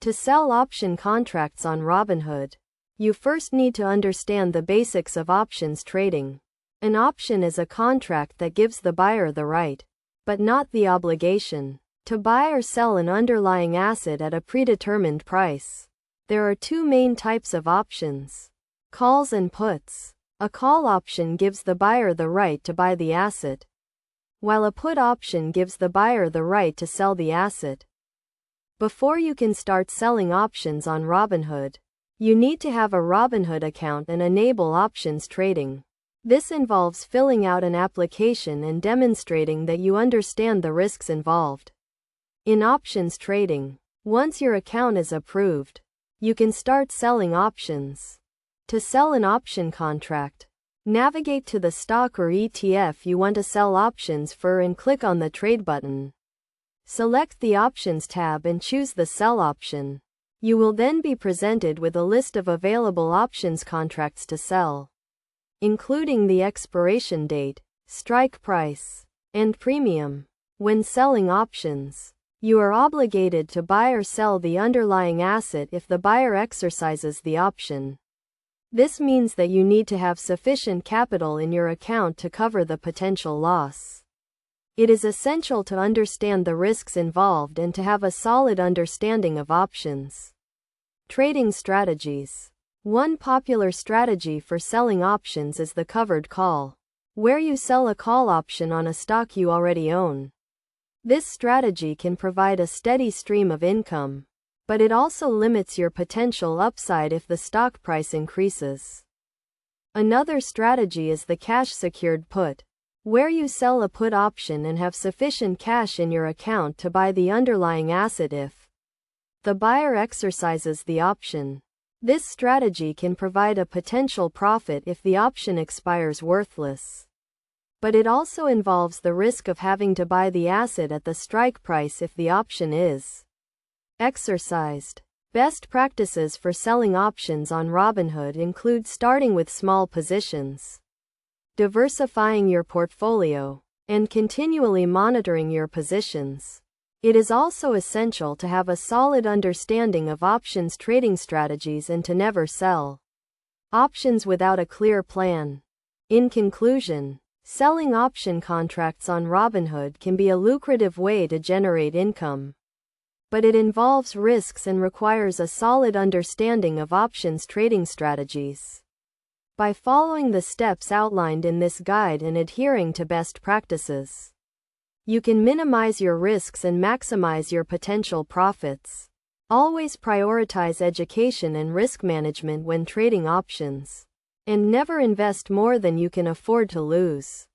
To sell option contracts on Robinhood, you first need to understand the basics of options trading. An option is a contract that gives the buyer the right, but not the obligation, to buy or sell an underlying asset at a predetermined price. There are two main types of options: calls and puts. A call option gives the buyer the right to buy the asset, while a put option gives the buyer the right to sell the asset. Before you can start selling options on Robinhood, you need to have a Robinhood account and enable options trading. This involves filling out an application and demonstrating that you understand the risks involved. In options trading, once your account is approved, you can start selling options. To sell an option contract, navigate to the stock or ETF you want to sell options for and click on the Trade button. Select the Options tab and choose the Sell option. You will then be presented with a list of available options contracts to sell, including the expiration date, strike price, and premium. When selling options, you are obligated to buy or sell the underlying asset if the buyer exercises the option. This means that you need to have sufficient capital in your account to cover the potential loss. It is essential to understand the risks involved and to have a solid understanding of options trading strategies. One popular strategy for selling options is the covered call, where you sell a call option on a stock you already own. This strategy can provide a steady stream of income, but it also limits your potential upside if the stock price increases. Another strategy is the cash-secured put, where you sell a put option and have sufficient cash in your account to buy the underlying asset if the buyer exercises the option. This strategy can provide a potential profit if the option expires worthless, but it also involves the risk of having to buy the asset at the strike price if the option is exercised. Best practices for selling options on Robinhood include starting with small positions, diversifying your portfolio, and continually monitoring your positions. It is also essential to have a solid understanding of options trading strategies and to never sell options without a clear plan. In conclusion, selling option contracts on Robinhood can be a lucrative way to generate income, but it involves risks and requires a solid understanding of options trading strategies. By following the steps outlined in this guide and adhering to best practices, you can minimize your risks and maximize your potential profits. Always prioritize education and risk management when trading options, and never invest more than you can afford to lose.